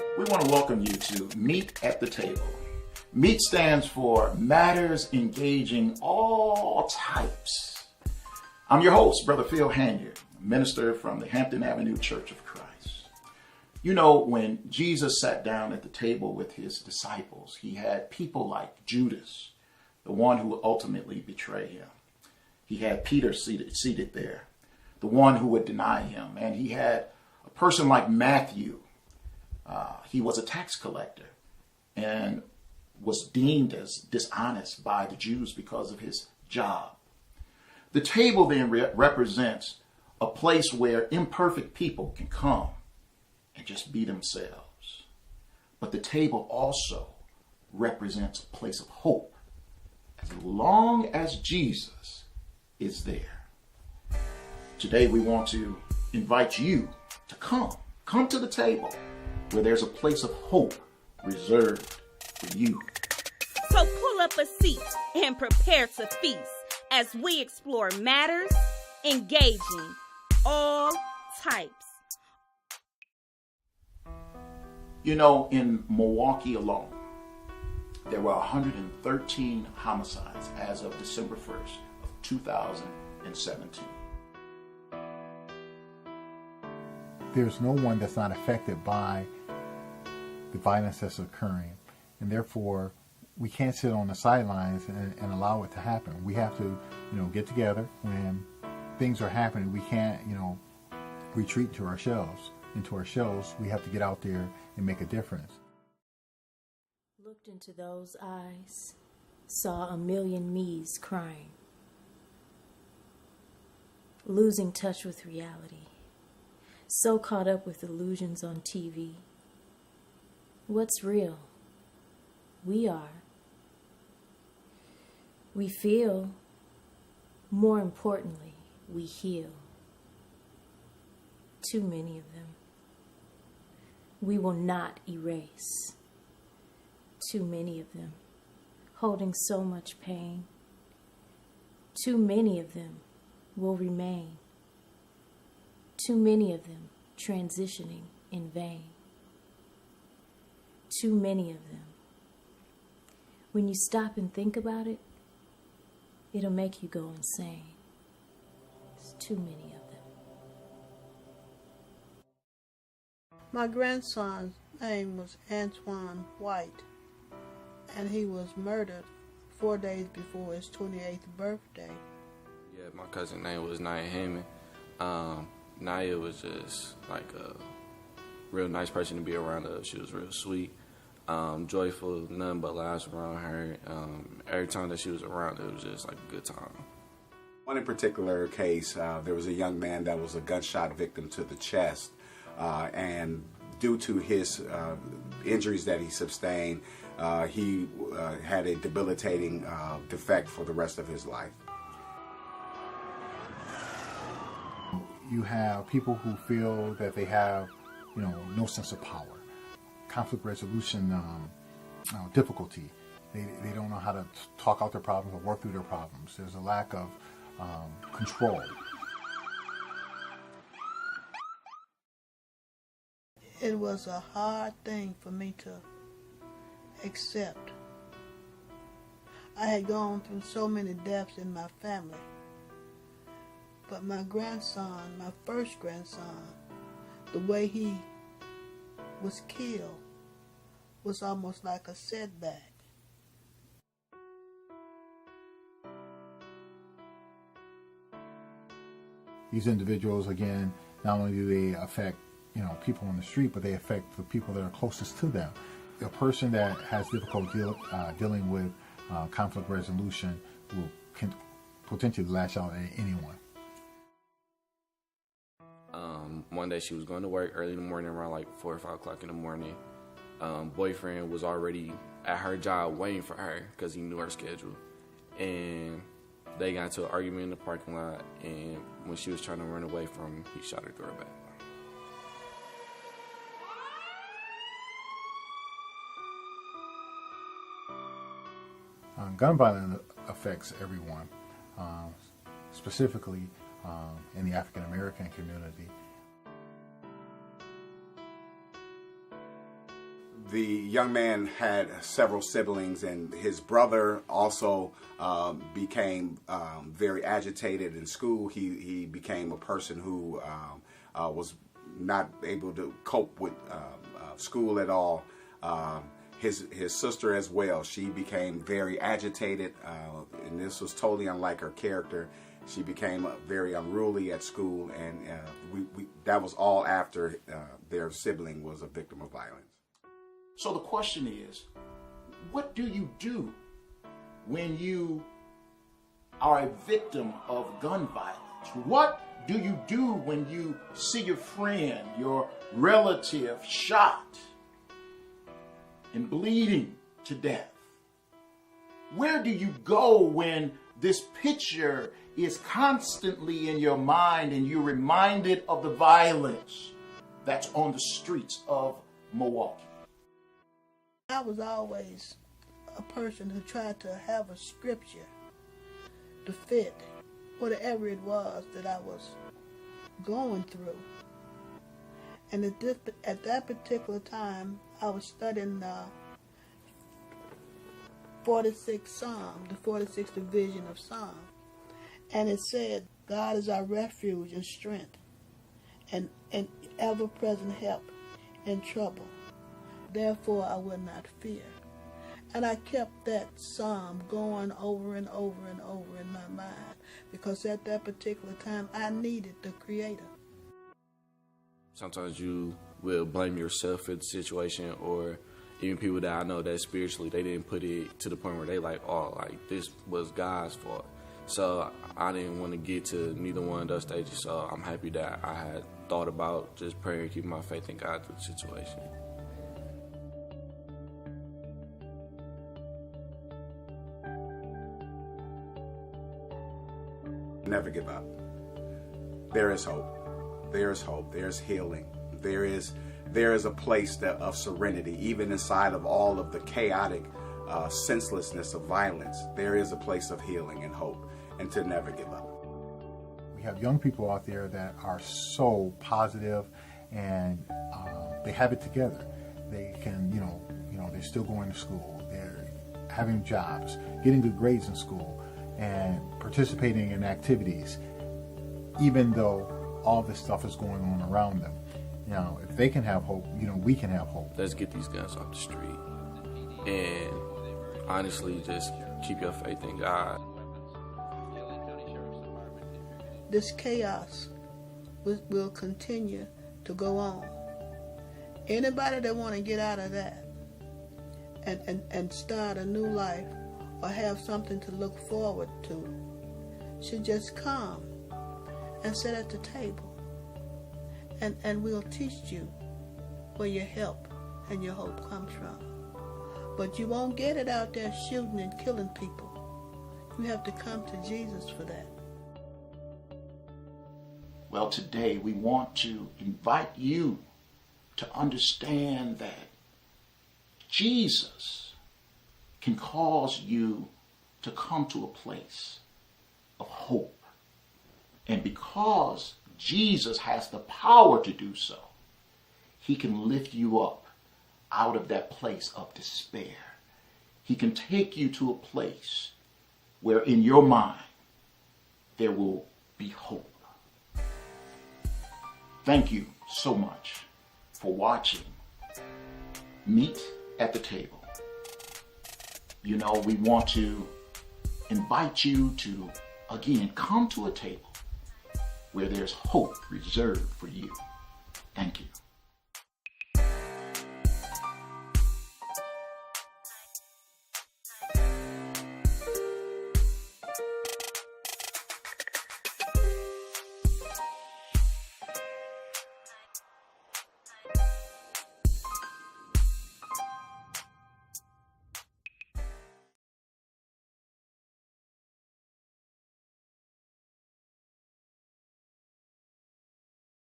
We want to welcome you to Meet at the Table. Meet stands for Matters Engaging All Types. I'm your host, Brother Phil Hanyard, minister from the Hampton Avenue Church of Christ. You know, when Jesus sat down at the table with his disciples, he had people like Judas, the one who would ultimately betray him. He had Peter seated there, the one who would deny him. And he had a person like Matthew. He was a tax collector and was deemed as dishonest by the Jews because of his job. The table then represents a place where imperfect people can come and just be themselves. But the table also represents a place of hope as long as Jesus is there. Today we want to invite you to come to the table where there's a place of hope reserved for you. So pull up a seat and prepare to feast as we explore matters engaging all types. You know, in Milwaukee alone, there were 113 homicides as of December 1st of 2017. There's no one that's not affected by the violence that's occurring, and therefore we can't sit on the sidelines and allow it to happen. We have to, get together when things are happening. We can't, retreat to our shells. Into our shells, we have to get out there and make a difference. Looked into those eyes, saw a million me's crying, losing touch with reality, so caught up with illusions on TV. What's real? We are. We feel. More importantly, we heal. Too many of them. We will not erase. Too many of them, holding so much pain. Too many of them will remain. Too many of them transitioning in vain. Too many of them. When you stop and think about it, it'll make you go insane. There's too many of them. My grandson's name was Antoine White, and he was murdered 4 days before his 28th birthday. Yeah, my cousin's name was Naya Hammond. Naya was just like a real nice person to be around her. She was real sweet, joyful, nothing but laughs around her. Every time that she was around, it was just like a good time. One in particular case, there was a young man that was a gunshot victim to the chest, and due to his injuries that he sustained, he had a debilitating defect for the rest of his life. You have people who feel that they have, no sense of power, conflict resolution difficulty. They don't know how to talk out their problems or work through their problems. There's a lack of control. It was a hard thing for me to accept. I had gone through so many deaths in my family. But my grandson, my first grandson, the way he was killed was almost like a setback. These individuals, again, not only do they affect, people on the street, but they affect the people that are closest to them. A person that has difficulty dealing with conflict resolution can potentially lash out at anyone. One day she was going to work early in the morning, around like 4 or 5 o'clock in the morning. Boyfriend was already at her job waiting for her because he knew her schedule. And they got into an argument in the parking lot, and when she was trying to run away from him, he shot her door back. Gun violence affects everyone, specifically in the African American community. The young man had several siblings, and his brother also became very agitated in school. He became a person who was not able to cope with school at all. His sister as well, she became very agitated, and this was totally unlike her character. She became very unruly at school, and that was all after their sibling was a victim of violence. So the question is, what do you do when you are a victim of gun violence? What do you do when you see your friend, your relative shot and bleeding to death? Where do you go when this picture is constantly in your mind and you're reminded of the violence that's on the streets of Milwaukee? I was always a person who tried to have a scripture to fit whatever it was that I was going through. And at that particular time, I was studying the 46th Psalm, the 46th division of Psalm. And it said, God is our refuge and strength and ever-present help in trouble. Therefore, I will not fear. And I kept that psalm going over and over and over in my mind, because at that particular time, I needed the Creator. Sometimes you will blame yourself for the situation, or even people that I know that spiritually, they didn't put it to the point where they like, oh, like this was God's fault. So I didn't want to get to neither one of those stages. So I'm happy that I had thought about just praying and keeping my faith in God through the situation. Never give up. There is hope. There is hope. There's healing. There is a place of serenity, even inside of all of the chaotic senselessness of violence. There is a place of healing and hope, and to never give up. We have young people out there that are so positive, and they have it together. They can, they're still going to school. They're having jobs, getting good grades in school, and participating in activities, even though all this stuff is going on around them. If they can have hope, we can have hope. Let's get these guns off the street. And honestly, just keep your faith in God. This chaos will continue to go on. Anybody that want to get out of that and start a new life or have something to look forward to should just come and sit at the table. And we'll teach you where your help and your hope comes from. But you won't get it out there shooting and killing people. You have to come to Jesus for that. Well, today we want to invite you to understand that Jesus can cause you to come to a place of hope. And because Jesus has the power to do so, he can lift you up out of that place of despair. He can take you to a place where in your mind there will be hope. Thank you so much for watching Meet at the Table. We want to invite you to, again, come to a table where there's hope reserved for you. Thank you.